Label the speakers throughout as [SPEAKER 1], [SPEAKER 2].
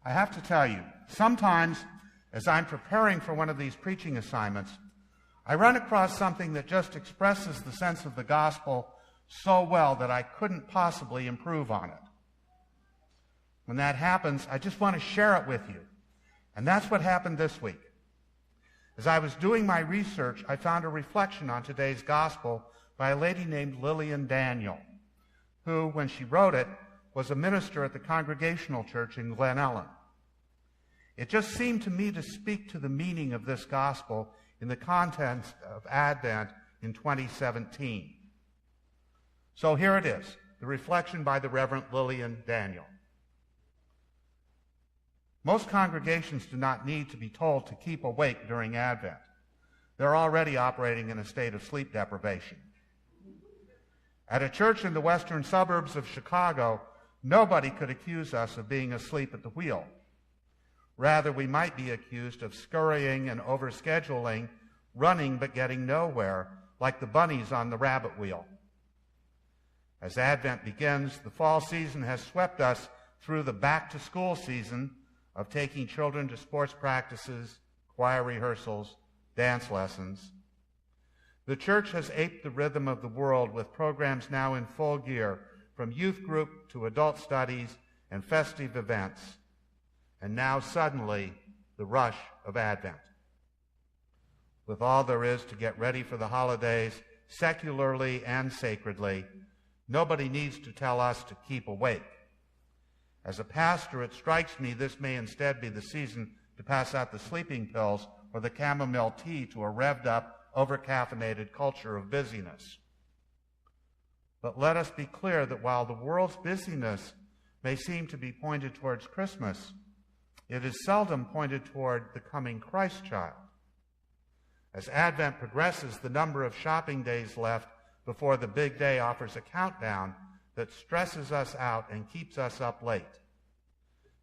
[SPEAKER 1] I have to tell you, sometimes as I'm preparing for one of these preaching assignments, I run across something that just expresses the sense of the gospel so well that I couldn't possibly improve on it. When that happens, I just want to share it with you. And that's what happened this week. As I was doing my research, I found a reflection on today's gospel by a lady named Lillian Daniel, who, when she wrote it, was a minister at the Congregational Church in Glen Ellen. It just seemed to me to speak to the meaning of this gospel in the context of Advent in 2017. So here it is, the reflection by the Reverend Lillian Daniel. Most congregations do not need to be told to keep awake during Advent. They're already operating in a state of sleep deprivation. At a church in the western suburbs of Chicago, nobody could accuse us of being asleep at the wheel. Rather, we might be accused of scurrying and overscheduling, running but getting nowhere, like the bunnies on the rabbit wheel. As Advent begins, the fall season has swept us through the back-to-school season of taking children to sports practices, choir rehearsals, dance lessons. The church has aped the rhythm of the world with programs now in full gear, from youth group to adult studies and festive events. And now suddenly, the rush of Advent. With all there is to get ready for the holidays, secularly and sacredly, nobody needs to tell us to keep awake. As a pastor, it strikes me this may instead be the season to pass out the sleeping pills or the chamomile tea to a revved-up, over-caffeinated culture of busyness. But let us be clear that while the world's busyness may seem to be pointed towards Christmas, it is seldom pointed toward the coming Christ child. As Advent progresses, the number of shopping days left before the big day offers a countdown that stresses us out and keeps us up late.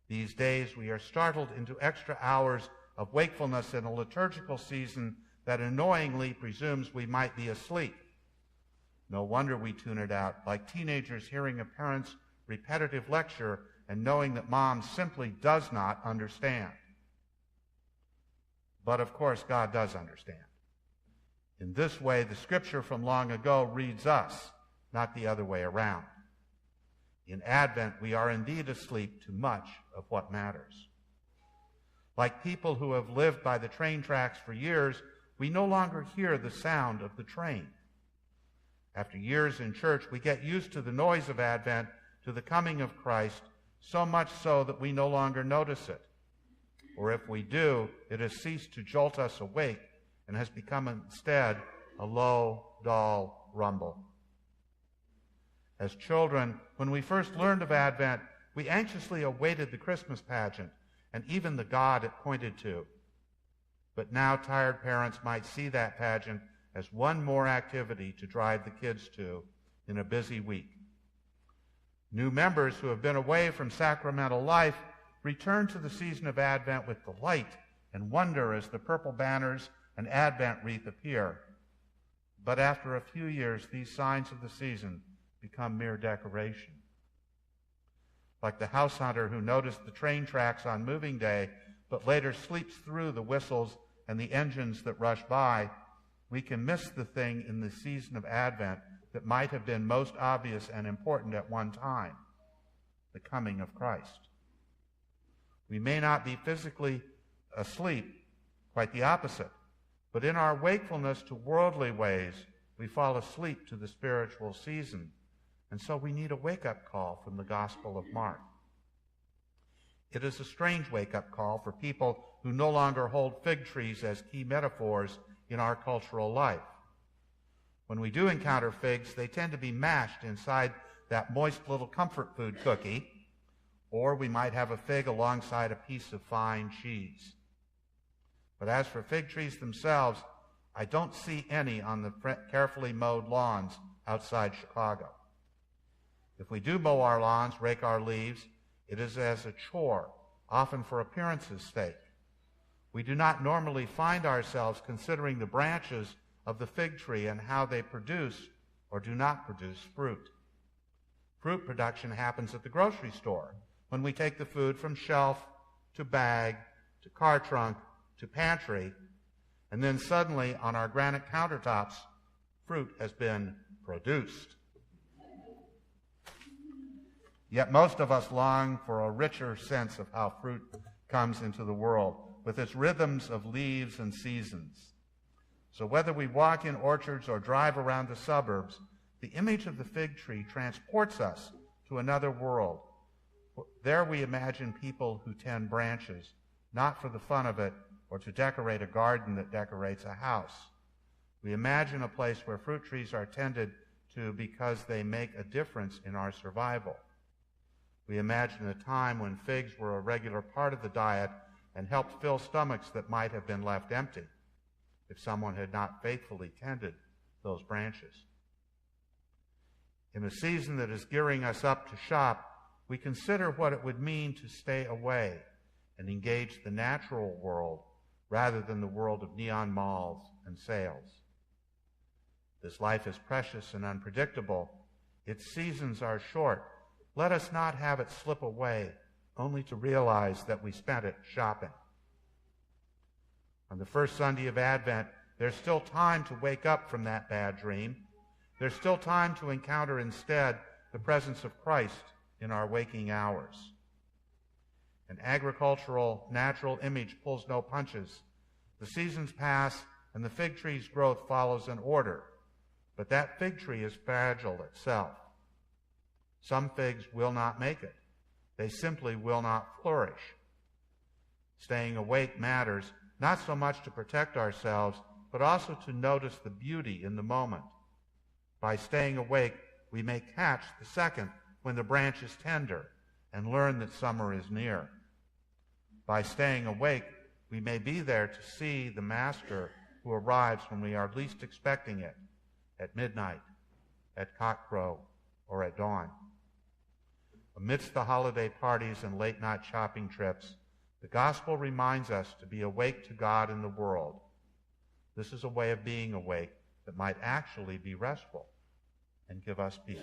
[SPEAKER 1] These days, we are startled into extra hours of wakefulness in a liturgical season that annoyingly presumes we might be asleep. No wonder we tune it out, like teenagers hearing a parent's repetitive lecture and knowing that mom simply does not understand. But of course, God does understand. In this way, the scripture from long ago reads us, not the other way around. In Advent, we are indeed asleep to much of what matters. Like people who have lived by the train tracks for years, we no longer hear the sound of the train. After years in church, we get used to the noise of Advent, to the coming of Christ, so much so that we no longer notice it. Or if we do, it has ceased to jolt us awake and has become instead a low, dull rumble. As children, when we first learned of Advent, we anxiously awaited the Christmas pageant and even the God it pointed to. But now tired parents might see that pageant as one more activity to drive the kids to in a busy week. New members who have been away from sacramental life return to the season of Advent with delight and wonder as the purple banners and Advent wreath appear. But after a few years, these signs of the season become mere decoration. Like the house hunter who noticed the train tracks on moving day, but later sleeps through the whistles and the engines that rush by, we can miss the thing in the season of Advent that might have been most obvious and important at one time, the coming of Christ. We may not be physically asleep, quite the opposite, but in our wakefulness to worldly ways, we fall asleep to the spiritual season, and so we need a wake-up call from the Gospel of Mark. It is a strange wake-up call for people who no longer hold fig trees as key metaphors in our cultural life. When we do encounter figs, they tend to be mashed inside that moist little comfort food cookie, or we might have a fig alongside a piece of fine cheese. But as for fig trees themselves, I don't see any on the carefully mowed lawns outside Chicago. If we do mow our lawns, rake our leaves, it is as a chore, often for appearance's sake. We do not normally find ourselves considering the branches of the fig tree and how they produce or do not produce fruit. Fruit production happens at the grocery store when we take the food from shelf to bag, to car trunk, to pantry, and then suddenly on our granite countertops, fruit has been produced. Yet most of us long for a richer sense of how fruit comes into the world, with its rhythms of leaves and seasons. So whether we walk in orchards or drive around the suburbs, the image of the fig tree transports us to another world. There we imagine people who tend branches, not for the fun of it or to decorate a garden that decorates a house. We imagine a place where fruit trees are tended to because they make a difference in our survival. We imagine a time when figs were a regular part of the diet and helped fill stomachs that might have been left empty if someone had not faithfully tended those branches. In a season that is gearing us up to shop, we consider what it would mean to stay away and engage the natural world rather than the world of neon malls and sales. This life is precious and unpredictable. Its seasons are short. Let us not have it slip away, only to realize that we spent it shopping. On the first Sunday of Advent, there's still time to wake up from that bad dream. There's still time to encounter instead the presence of Christ in our waking hours. An agricultural, natural image pulls no punches. The seasons pass, and the fig tree's growth follows an order. But that fig tree is fragile itself. Some figs will not make it. They simply will not flourish. Staying awake matters, not so much to protect ourselves, but also to notice the beauty in the moment. By staying awake, we may catch the second when the branch is tender and learn that summer is near. By staying awake, we may be there to see the Master who arrives when we are least expecting it, at midnight, at cockcrow, or at dawn. Amidst the holiday parties and late-night shopping trips, the gospel reminds us to be awake to God in the world. This is a way of being awake that might actually be restful and give us peace.